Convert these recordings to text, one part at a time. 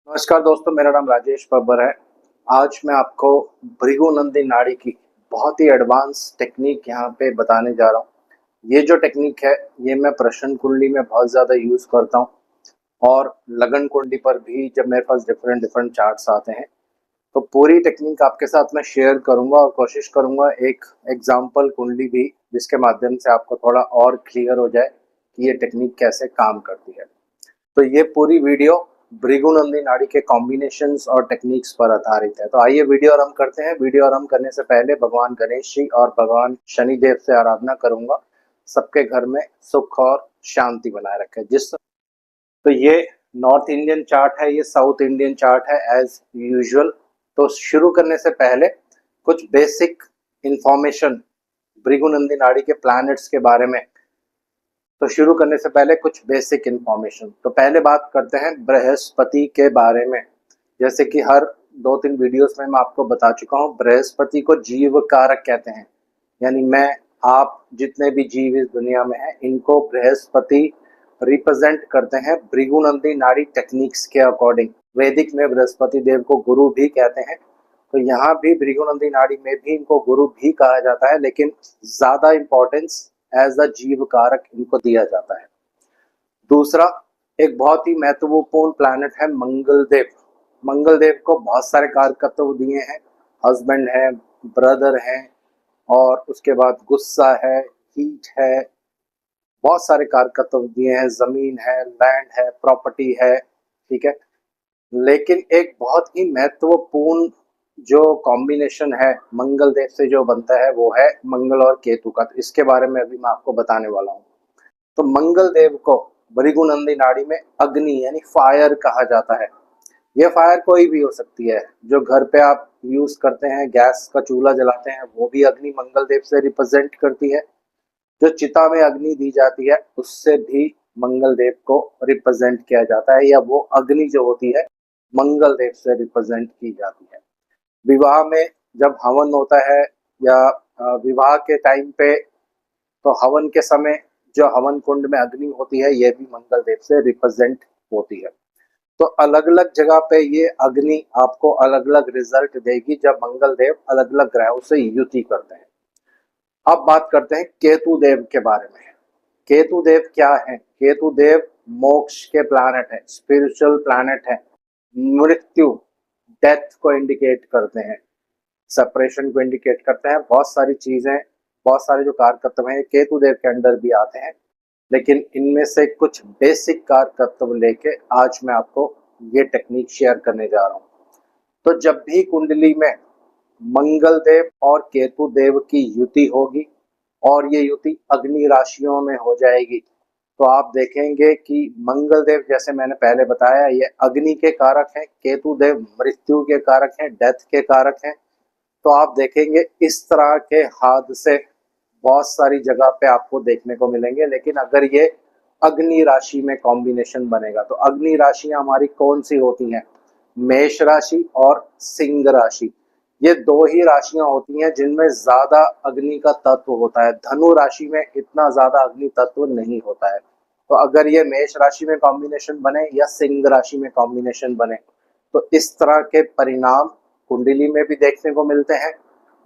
नमस्कार दोस्तों, मेरा नाम राजेश बब्बर है। आज मैं आपको भृगु नाड़ी की बहुत ही एडवांस टेक्निक यहाँ पे बताने जा रहा हूँ। ये जो टेक्निक है ये मैं प्रश्न कुंडली में बहुत ज़्यादा यूज़ करता हूँ और लगन कुंडली पर भी जब मेरे पास डिफरेंट डिफरेंट चार्ट्स आते हैं तो पूरी टेक्निक आपके साथ मैं शेयर करूँगा और कोशिश करूँगा एक एग्जाम्पल कुंडली भी जिसके माध्यम से आपको थोड़ा और क्लियर हो जाए कि ये टेक्निक कैसे काम करती है। तो ये पूरी वीडियो भृगुनंदी नाड़ी के कॉम्बिनेशंस और टेक्निक्स पर आधारित है। तो आइए वीडियो आरंभ करते हैं। वीडियो आरंभ करने से पहले भगवान गणेश जी और भगवान शनिदेव से आराधना करूंगा सबके घर में सुख और शांति बनाए रखे। तो ये नॉर्थ इंडियन चार्ट है, ये साउथ इंडियन चार्ट है एज यूजुअल। तो शुरू करने से पहले कुछ बेसिक इंफॉर्मेशन भृगुनंदी नाड़ी के प्लैनेट्स के बारे में। तो शुरू करने से पहले कुछ बेसिक इंफॉर्मेशन। तो पहले बात करते हैं बृहस्पति के बारे में। जैसे कि हर 2-3 वीडियोस में मैं आपको बता चुका हूँ, बृहस्पति को जीव कारक कहते हैं। यानी मैं, आप, जितने भी जीव इस दुनिया में हैं इनको बृहस्पति रिप्रेजेंट करते हैं भृगुनंदी नाड़ी टेक्निक्स के अकॉर्डिंग। वैदिक में बृहस्पति देव को गुरु भी कहते हैं, तो यहाँ भी भृगुनंदी नाड़ी में भी इनको गुरु भी कहा जाता है, लेकिन ज्यादा इंपॉर्टेंस एज अ जीव कारक इनको दिया जाता है। दूसरा, एक बहुत ही महत्वपूर्ण प्लैनेट है मंगल देव। मंगल देव को बहुत सारे कारकत्व दिए हैं, हस्बैंड है, ब्रदर है, और उसके बाद गुस्सा है, हीट है, बहुत सारे कारकत्व दिए हैं, जमीन है, लैंड है, प्रॉपर्टी है, ठीक है। लेकिन एक बहुत ही महत्वपूर्ण जो कॉम्बिनेशन है मंगल देव से जो बनता है वो है मंगल और केतु का। तो इसके बारे में अभी मैं आपको बताने वाला हूँ। तो मंगल देव को भृगुनंदी नाड़ी में अग्नि यानी फायर कहा जाता है। यह फायर कोई भी हो सकती है, जो घर पे आप यूज करते हैं, गैस का चूल्हा जलाते हैं, वो भी अग्नि मंगल देव से रिप्रेजेंट करती है। जो चिता में अग्नि दी जाती है उससे भी मंगल देव को रिप्रेजेंट किया जाता है, या वो अग्नि जो होती है मंगल देव से रिप्रेजेंट की जाती है। विवाह में जब हवन होता है या विवाह के टाइम पे, तो हवन के समय जो हवन कुंड में अग्नि होती है ये भी मंगल देव से रिप्रेजेंट होती है। तो अलग अलग जगह पे ये अग्नि आपको अलग अलग रिजल्ट देगी जब मंगल देव अलग अलग ग्रहों से युति करते हैं। अब बात करते हैं केतु देव के बारे में। केतु देव क्या है? केतु देव मोक्ष के प्लैनेट है, स्पिरिचुअल प्लैनेट है, मृत्यु, डेथ को इंडिकेट करते हैं, सेपरेशन को इंडिकेट करते हैं। बहुत सारी चीजें, बहुत सारे जो कारकत्व हैं केतु देव के अंडर भी आते हैं, लेकिन इनमें से कुछ बेसिक कारकत्व लेके आज मैं आपको ये टेक्निक शेयर करने जा रहा हूँ। तो जब भी कुंडली में मंगल देव और केतु देव की युति होगी और ये युति अग्नि राशियों में हो जाएगी, तो आप देखेंगे कि मंगल देव, जैसे मैंने पहले बताया, ये अग्नि के कारक हैं, केतु देव मृत्यु के कारक हैं, डेथ के कारक हैं। तो आप देखेंगे इस तरह के हादसे बहुत सारी जगह पे आपको देखने को मिलेंगे। लेकिन अगर ये अग्नि राशि में कॉम्बिनेशन बनेगा, तो अग्नि राशियां हमारी कौन सी होती हैं? मेष राशि और सिंह राशि। ये दो ही राशियां होती हैं जिनमें ज्यादा अग्नि का तत्व होता है। धनु राशि में इतना ज्यादा अग्नि तत्व नहीं होता है। तो अगर ये मेष राशि में कॉम्बिनेशन बने या सिंह राशि में कॉम्बिनेशन बने, तो इस तरह के परिणाम कुंडली में भी देखने को मिलते हैं,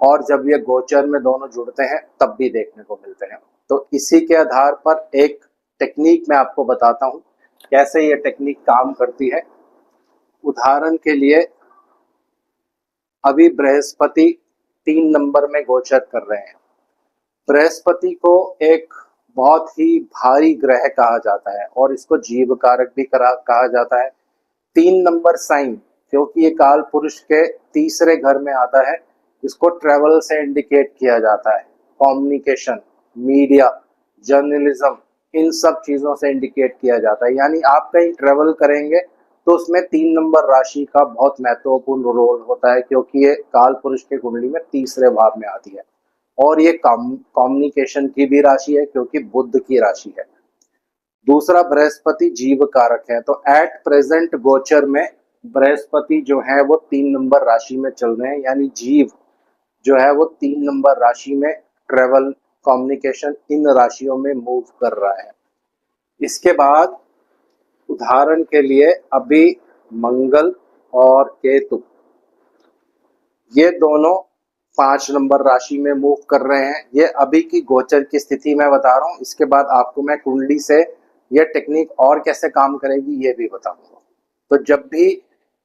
और जब ये गोचर में दोनों जुड़ते हैं तब भी देखने को मिलते हैं। तो इसी के आधार पर एक टेक्निक मैं आपको बताता हूँ कैसे ये टेक्निक काम करती है। उदाहरण के लिए, अभी बृहस्पति 3 नंबर में गोचर कर रहे हैं। बृहस्पति को एक बहुत ही भारी ग्रह कहा जाता है और इसको जीव कारक भी कहा जाता है। 3 नंबर साइन, क्योंकि ये काल पुरुष के तीसरे घर में आता है, इसको ट्रेवल से इंडिकेट किया जाता है, कम्युनिकेशन, मीडिया, जर्नलिज्म, इन सब चीजों से इंडिकेट किया जाता है। यानी आप कहीं ट्रेवल करेंगे तो उसमें 3 नंबर राशि का बहुत महत्वपूर्ण रोल होता है, क्योंकि ये काल पुरुष के कुंडली में तीसरे भाव में आती है, और ये कम्युनिकेशन की भी राशि है क्योंकि बुध की राशि है। दूसरा, बृहस्पति जीव कारक है। तो एट प्रेजेंट गोचर में बृहस्पति जो है वो 3 नंबर राशि में चल रहे हैं, यानी जीव जो है वो 3 नंबर राशि में ट्रेवल, कम्युनिकेशन, इन राशियों में मूव कर रहा है। इसके बाद उदाहरण के लिए, अभी मंगल और केतु, ये दोनों 5 नंबर राशि में मूव कर रहे हैं। ये अभी की गोचर की स्थिति मैं बता रहा हूँ, इसके बाद आपको मैं कुंडली से ये टेक्निक और कैसे काम करेगी ये भी बताऊंगा। तो जब भी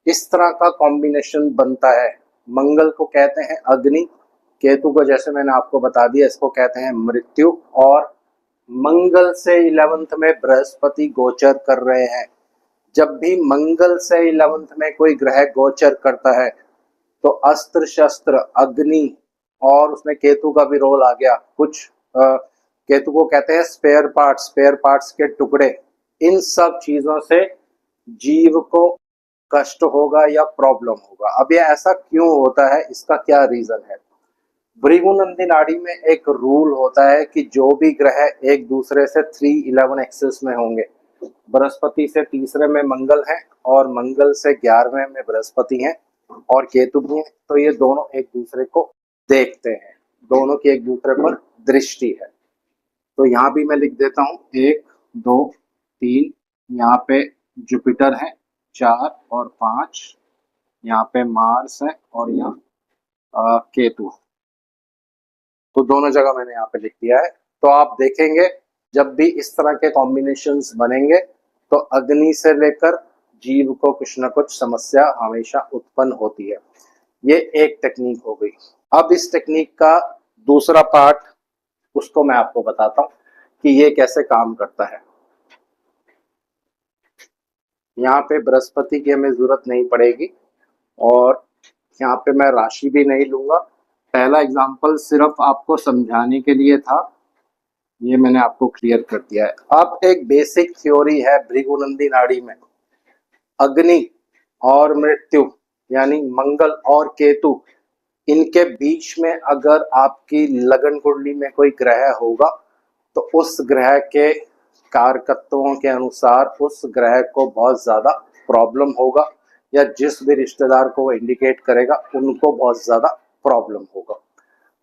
इस तरह का कॉम्बिनेशन बनता है, मंगल को कहते हैं अग्नि, केतु को जैसे मैंने आपको बता दिया इसको कहते हैं मृत्यु, और मंगल से 11th में बृहस्पति गोचर कर रहे हैं। जब भी मंगल से 11th में कोई ग्रह गोचर करता है तो अस्त्र शस्त्र अग्नि, और उसमें केतु का भी रोल आ गया, कुछ केतु को कहते हैं स्पेयर पार्ट्स के टुकड़े, इन सब चीजों से जीव को कष्ट होगा या प्रॉब्लम होगा। अब ये ऐसा क्यों होता है, इसका क्या रीजन है? भृगुनंदी नाड़ी में एक रूल होता है कि जो भी ग्रह एक दूसरे से 3-11 एक्सिस में होंगे, बृहस्पति से तीसरे में मंगल है और मंगल से 11वें में बृहस्पति है और केतु भी है, तो ये दोनों एक दूसरे को देखते हैं, दोनों की एक दूसरे पर दृष्टि है। तो यहाँ भी मैं लिख देता हूँ 1 2 3, यहाँ पे जुपिटर है 4 और 5, यहाँ पे मार्स है और यहाँ केतु, तो दोनों जगह मैंने यहाँ पे लिख दिया है। तो आप देखेंगे जब भी इस तरह के कॉम्बिनेशंस बनेंगे तो अग्नि से लेकर जीव को कुछ ना कुछ समस्या हमेशा उत्पन्न होती है। ये एक टेक्निक हो गई। अब इस टेक्निक का दूसरा पार्ट, उसको मैं आपको बताता हूँ कि ये कैसे काम करता है। यहाँ पे बृहस्पति की हमें जरूरत नहीं पड़ेगी और यहाँ पे मैं राशि भी नहीं लूंगा। पहला एग्जाम्पल सिर्फ आपको समझाने के लिए था, ये मैंने आपको क्लियर कर दिया है। अब एक बेसिक थ्योरी है भृगुनंदी नाड़ी में, अग्नि और मृत्यु यानी मंगल और केतु, इनके बीच में अगर आपकी लगन कुंडली में कोई ग्रह होगा तो उस ग्रह के कारकत्वों के अनुसार उस ग्रह को बहुत ज्यादा प्रॉब्लम होगा, या जिस भी रिश्तेदार को वो इंडिकेट करेगा उनको बहुत ज्यादा प्रॉब्लम होगा।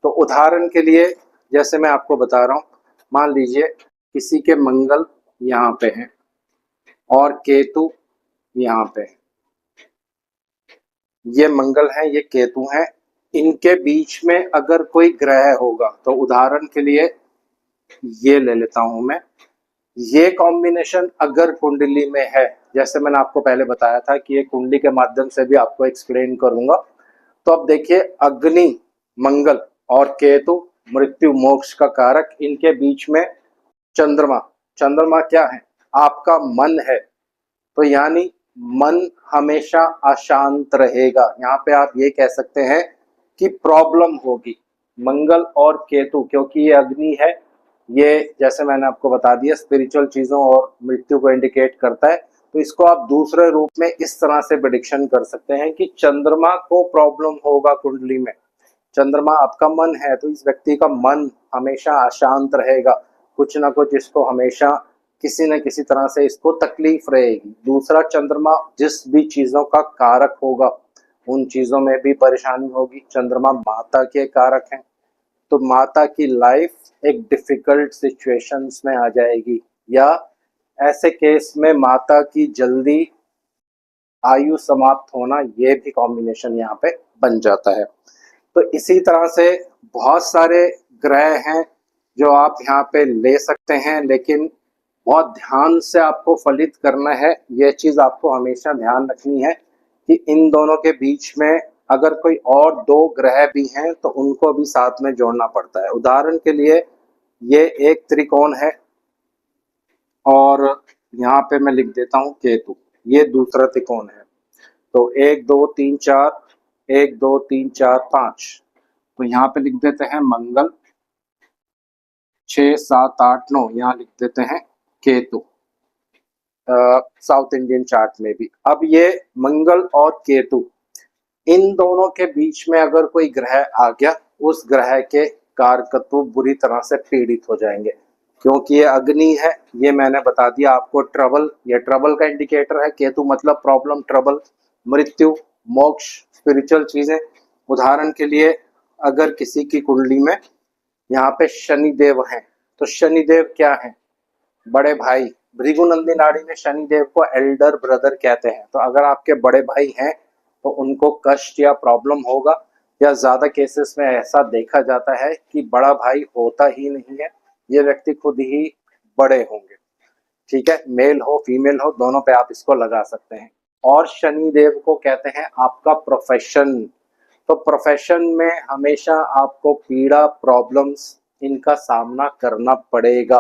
तो उदाहरण के लिए जैसे मैं आपको बता रहा हूँ, मान लीजिए किसी के मंगल यहाँ पे हैं और केतु यहाँ पे है, ये मंगल है ये केतु है, इनके बीच में अगर कोई ग्रह होगा तो उदाहरण के लिए ये ले लेता हूं मैं, ये कॉम्बिनेशन अगर कुंडली में है, जैसे मैंने आपको पहले बताया था कि ये कुंडली के माध्यम से भी आपको एक्सप्लेन करूंगा। तो अब देखिए अग्नि मंगल और केतु मृत्यु मोक्ष का कारक, इनके बीच में चंद्रमा, चंद्रमा क्या है? आपका मन है, तो यानी मन हमेशा अशांत रहेगा। यहाँ पे आप ये कह सकते हैं कि प्रॉब्लम होगी। मंगल और केतु क्योंकि ये अग्नि है, ये जैसे मैंने आपको बता दिया स्पिरिचुअल चीजों और मृत्यु को इंडिकेट करता है, तो इसको आप दूसरे रूप में इस तरह से प्रेडिक्शन कर सकते हैं कि चंद्रमा को प्रॉब्लम होगा कुंडली में। चंद्रमा आपका मन है तो इस व्यक्ति का मन हमेशा अशांत रहेगा, कुछ ना कुछ इसको हमेशा किसी न किसी तरह से इसको तकलीफ रहेगी। दूसरा, चंद्रमा जिस भी चीजों का कारक होगा उन चीजों में भी परेशानी होगी। चंद्रमा माता के कारक हैं, तो माता की लाइफ एक डिफिकल्ट सिचुएशंस में आ जाएगी, या ऐसे केस में माता की जल्दी आयु समाप्त होना, ये भी कॉम्बिनेशन यहाँ पे बन जाता है। तो इसी तरह से बहुत सारे ग्रह हैं जो आप यहाँ पे ले सकते हैं, लेकिन बहुत ध्यान से आपको फलित करना है। ये चीज आपको हमेशा ध्यान रखनी है कि इन दोनों के बीच में अगर कोई और 2 ग्रह भी हैं तो उनको भी साथ में जोड़ना पड़ता है। उदाहरण के लिए ये एक त्रिकोण है और यहाँ पे मैं लिख देता हूँ केतु, ये दूसरा त्रिकोण है। तो 1 2 3 4, 1 2 3 4 5, तो यहाँ पे लिख देते हैं मंगल, 6 7 8 9 यहाँ लिख देते हैं केतु, साउथ इंडियन चार्ट में भी। अब ये मंगल और केतु, इन दोनों के बीच में अगर कोई ग्रह आ गया, उस ग्रह के कारकत्व बुरी तरह से पीड़ित हो जाएंगे, क्योंकि ये अग्नि है, ये मैंने बता दिया आपको ट्रबल, ये ट्रबल का इंडिकेटर है। केतु मतलब प्रॉब्लम, ट्रबल, मृत्यु, मोक्ष, स्पिरिचुअल चीजें। उदाहरण के लिए अगर किसी की कुंडली में यहाँ पे शनिदेव हैं, तो शनिदेव क्या है? बड़े भाई, भृगुनंदी नाड़ी में शनिदेव को एल्डर ब्रदर कहते हैं। तो अगर आपके बड़े भाई हैं तो उनको कष्ट या प्रॉब्लम होगा, या ज्यादा केसेस में ऐसा देखा जाता है कि बड़ा भाई होता ही नहीं है, ये व्यक्ति खुद ही बड़े होंगे। ठीक है, मेल हो फीमेल हो दोनों पे आप इसको लगा सकते हैं। और शनिदेव को कहते हैं आपका प्रोफेशन। तो प्रोफेशन में हमेशा आपको पीड़ा प्रॉब्लम्स इनका सामना करना पड़ेगा।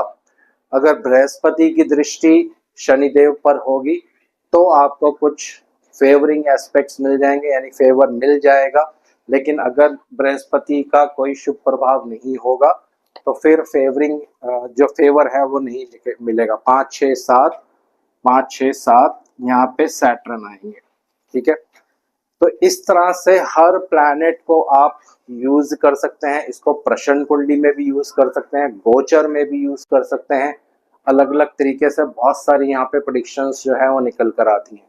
अगर बृहस्पति की दृष्टि शनिदेव पर होगी तो आपको कुछ फेवरिंग एस्पेक्ट्स मिल जाएंगे, यानी फेवर मिल जाएगा। लेकिन अगर बृहस्पति का कोई शुभ प्रभाव नहीं होगा तो फिर फेवरिंग जो फेवर है वो नहीं मिलेगा। 5 6 7 5 6 7 यहाँ पे सैटर्न आएंगे। ठीक है, तो इस तरह से हर प्लैनेट को आप यूज कर सकते हैं। इसको प्रश्न कुंडली में भी यूज कर सकते हैं, गोचर में भी यूज कर सकते हैं। अलग अलग तरीके से बहुत सारी यहाँ पे प्रेडिक्शंस जो है वो निकल कर आती हैं।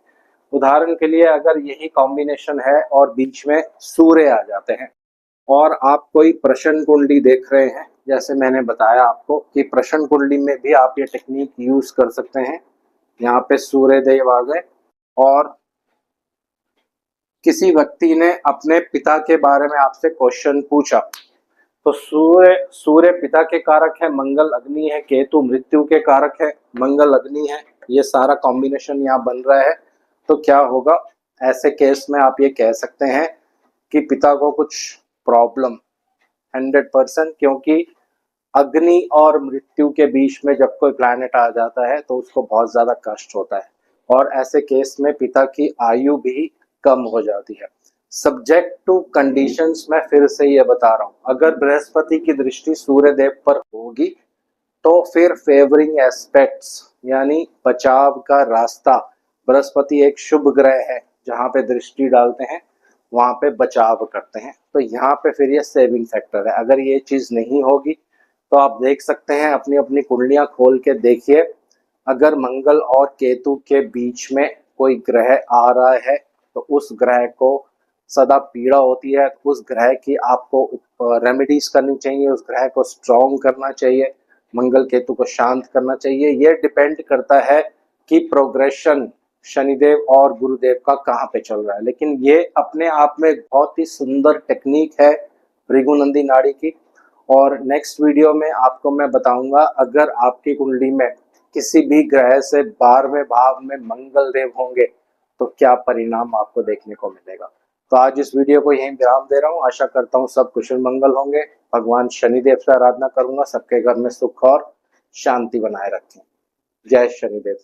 उदाहरण के लिए अगर यही कॉम्बिनेशन है और बीच में सूर्य आ जाते हैं और आप कोई प्रश्न कुंडली देख रहे हैं, जैसे मैंने बताया आपको कि प्रश्न कुंडली में भी आप ये टेक्निक यूज कर सकते हैं। यहाँ पे सूर्य देव आ गए और किसी व्यक्ति ने अपने पिता के बारे में आपसे क्वेश्चन पूछा, तो सूर्य सूर्य पिता के कारक है, मंगल अग्नि है, केतु मृत्यु के कारक है, मंगल अग्नि है, ये सारा कॉम्बिनेशन यहाँ बन रहा है। तो क्या होगा, ऐसे केस में आप ये कह सकते हैं कि पिता को कुछ प्रॉब्लम 100%, क्योंकि अग्नि और मृत्यु के बीच में जब कोई प्लैनेट आ जाता है तो उसको बहुत ज्यादा कष्ट होता है और ऐसे केस में पिता की आयु भी कम हो जाती है। सब्जेक्ट टू कंडीशंस मैं फिर से ये बता रहा हूँ, अगर बृहस्पति की दृष्टि सूर्य देव पर होगी तो फिर फेवरिंग एस्पेक्ट्स यानी बचाव का रास्ता, बृहस्पति एक शुभ ग्रह है, जहाँ पे दृष्टि डालते हैं वहां पे बचाव करते हैं। तो यहाँ पे फिर ये सेविंग फैक्टर है। अगर ये चीज नहीं होगी तो आप देख सकते हैं, अपनी अपनी कुंडलियां खोल के देखिए, अगर मंगल और केतु के बीच में कोई ग्रह आ रहा है तो उस ग्रह को सदा पीड़ा होती है। उस ग्रह की आपको रेमेडीज करनी चाहिए, उस ग्रह को स्ट्रॉन्ग करना चाहिए, मंगल केतु को शांत करना चाहिए। ये डिपेंड करता है कि प्रोग्रेशन शनिदेव और गुरुदेव का कहाँ पे चल रहा है। लेकिन ये अपने आप में बहुत ही सुंदर टेक्निक है भृगुनंदी नाड़ी की। और नेक्स्ट वीडियो में आपको मैं बताऊंगा, अगर आपकी कुंडली में किसी भी ग्रह से 12वें भाव में मंगल देव होंगे तो क्या परिणाम आपको देखने को मिलेगा। तो आज इस वीडियो को यहीं विराम दे रहा हूँ। आशा करता हूँ सब कुशल मंगल होंगे। भगवान शनिदेव से आराधना करूंगा, सबके घर में सुख और शांति बनाए रखें। जय शनिदेव।